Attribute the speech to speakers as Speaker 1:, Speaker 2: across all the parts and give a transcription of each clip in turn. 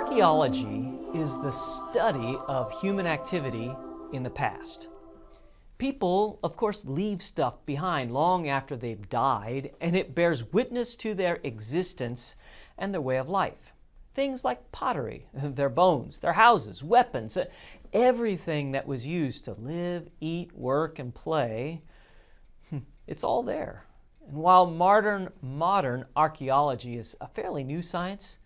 Speaker 1: Archaeology is the study of human activity in the past. People, of course, leave stuff behind long after they've died, and it bears witness to their existence and their way of life. Things like pottery, their bones, their houses, weapons, everything that was used to live, eat, work, and play, it's all there. And while modern archaeology is a fairly new science,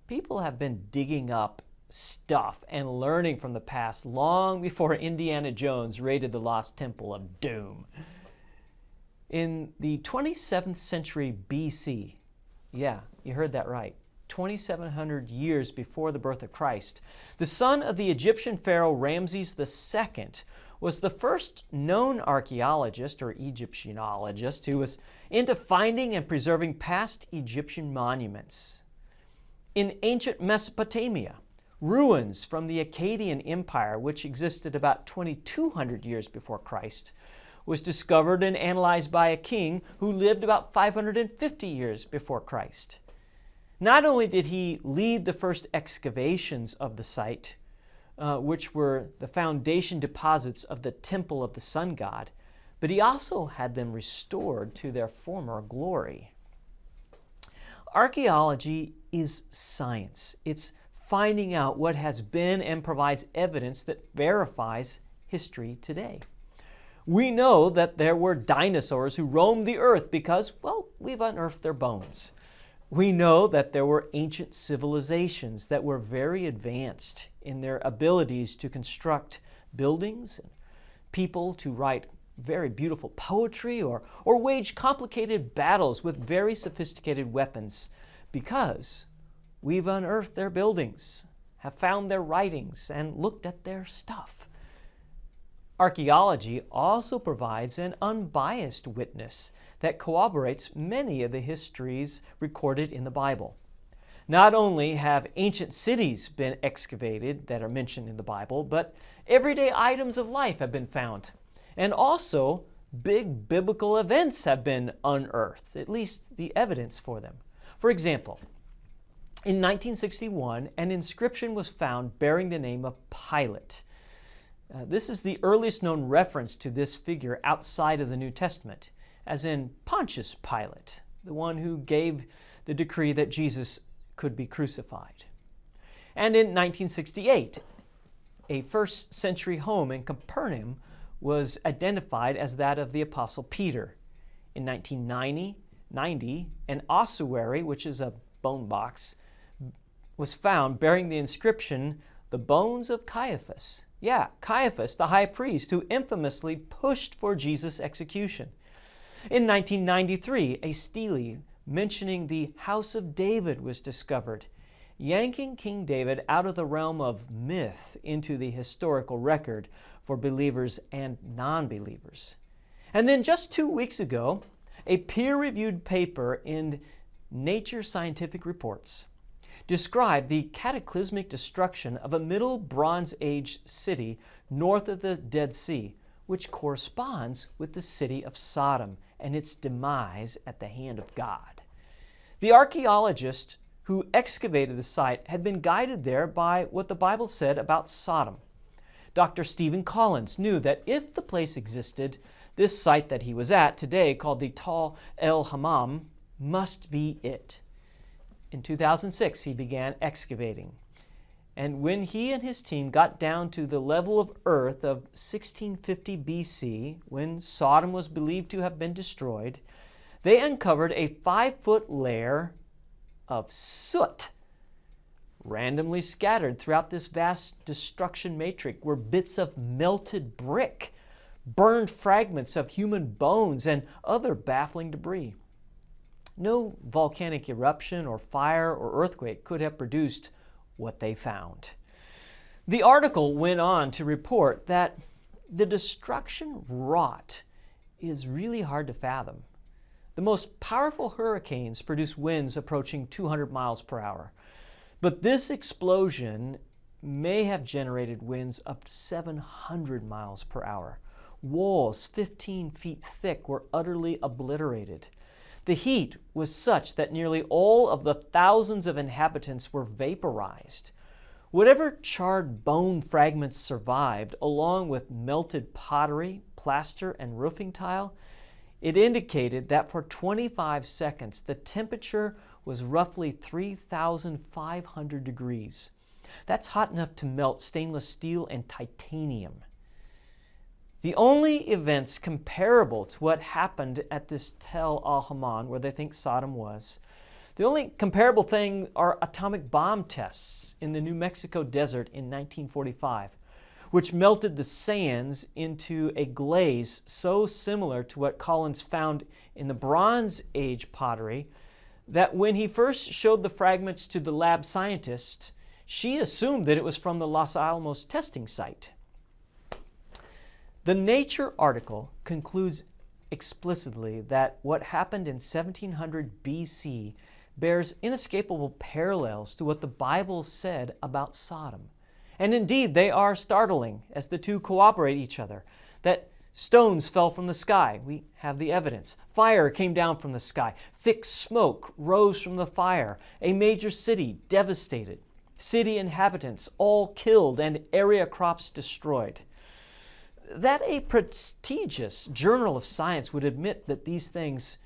Speaker 1: people have been digging up stuff and learning from the past long before Indiana Jones raided the Lost Temple of Doom. In the 27th century BC, yeah, you heard that right, 2,700 years before the birth of Christ, the son of the Egyptian pharaoh Ramses II was the first known archaeologist or Egyptianologist who was into finding and preserving past Egyptian monuments. In ancient Mesopotamia, ruins from the Akkadian Empire, which existed about 2,200 years before Christ, was discovered and analyzed by a king who lived about 550 years before Christ. Not only did he lead the first excavations of the site, which were the foundation deposits of the Temple of the Sun God, but he also had them restored to their former glory. Archaeology is science. It's finding out what has been and provides evidence that verifies history today. We know that there were dinosaurs who roamed the earth because, we've unearthed their bones. We know that there were ancient civilizations that were very advanced in their abilities to construct buildings and people to write very beautiful poetry or wage complicated battles with very sophisticated weapons because we've unearthed their buildings, have found their writings, and looked at their stuff. Archaeology also provides an unbiased witness that corroborates many of the histories recorded in the Bible. Not only have ancient cities been excavated that are mentioned in the Bible, but everyday items of life have been found. And also, big biblical events have been unearthed, at least the evidence for them. For example, in 1961, an inscription was found bearing the name of Pilate. This is the earliest known reference to this figure outside of the New Testament, as in Pontius Pilate, the one who gave the decree that Jesus could be crucified. And in 1968, a first century home in Capernaum was identified as that of the Apostle Peter. In 1990, an ossuary, which is a bone box, was found bearing the inscription, "The bones of Caiaphas." Yeah, Caiaphas, the high priest, who infamously pushed for Jesus' execution. In 1993, a stele mentioning the House of David was discovered, yanking King David out of the realm of myth into the historical record for believers and non-believers. And then just 2 weeks ago, a peer-reviewed paper in Nature Scientific Reports described the cataclysmic destruction of a Middle Bronze Age city north of the Dead Sea, which corresponds with the city of Sodom and its demise at the hand of God. The archaeologist who excavated the site had been guided there by what the Bible said about Sodom. Dr. Stephen Collins knew that if the place existed, this site that he was at today, called the Tal El Hammam, must be it. In 2006, he began excavating. And when he and his team got down to the level of earth of 1650 BC, when Sodom was believed to have been destroyed, they uncovered a 5-foot layer of soot. Randomly scattered throughout this vast destruction matrix were bits of melted brick, burned fragments of human bones, and other baffling debris. No volcanic eruption or fire or earthquake could have produced what they found. The article went on to report that the destruction wrought is really hard to fathom. The most powerful hurricanes produce winds approaching 200 miles per hour. But this explosion may have generated winds up to 700 miles per hour. Walls 15 feet thick were utterly obliterated. The heat was such that nearly all of the thousands of inhabitants were vaporized. Whatever charred bone fragments survived, along with melted pottery, plaster, and roofing tile, it indicated that for 25 seconds the temperature was roughly 3,500 degrees. That's hot enough to melt stainless steel and titanium. The only events comparable to what happened at this Tel al-Haman, where they think Sodom was, the only comparable thing are atomic bomb tests in the New Mexico desert in 1945, which melted the sands into a glaze so similar to what Collins found in the Bronze Age pottery that when he first showed the fragments to the lab scientist, she assumed that it was from the Los Alamos testing site. The Nature article concludes explicitly that what happened in 1700 BC bears inescapable parallels to what the Bible said about Sodom. And indeed, they are startling as the two cooperate each other. That stones fell from the sky, we have the evidence. Fire came down from the sky. Thick smoke rose from the fire. A major city devastated. City inhabitants all killed and area crops destroyed. That a prestigious journal of science would admit that these things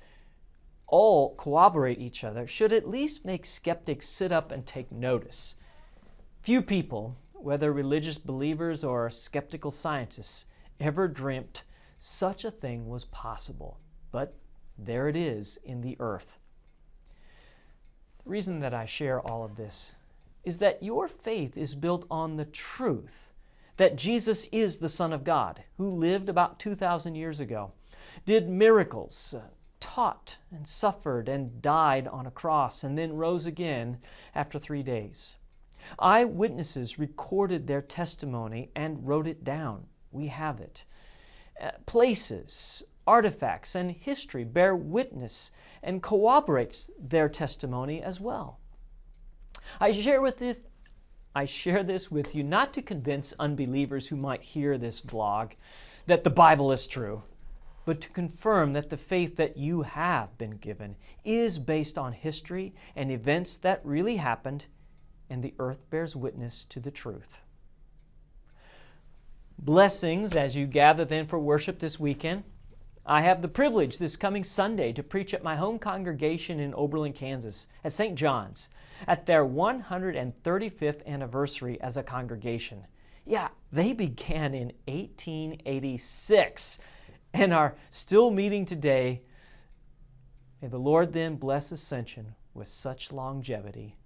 Speaker 1: all corroborate each other should at least make skeptics sit up and take notice. Few people, whether religious believers or skeptical scientists, ever dreamt such a thing was possible. But there it is in the earth. The reason that I share all of this is that your faith is built on the truth that Jesus is the Son of God, who lived about 2,000 years ago, did miracles, taught and suffered and died on a cross, and then rose again after 3 days. Eyewitnesses recorded their testimony and wrote it down. We have it. Places, artifacts, and history bear witness and corroborates their testimony as well. I share this with you not to convince unbelievers who might hear this blog that the Bible is true, but to confirm that the faith that you have been given is based on history and events that really happened, and the earth bears witness to the truth. Blessings as you gather then for worship this weekend. I have the privilege this coming Sunday to preach at my home congregation in Oberlin, Kansas, at St. John's, at their 135th anniversary as a congregation. Yeah, they began in 1886 and are still meeting today. May the Lord then bless Ascension with such longevity.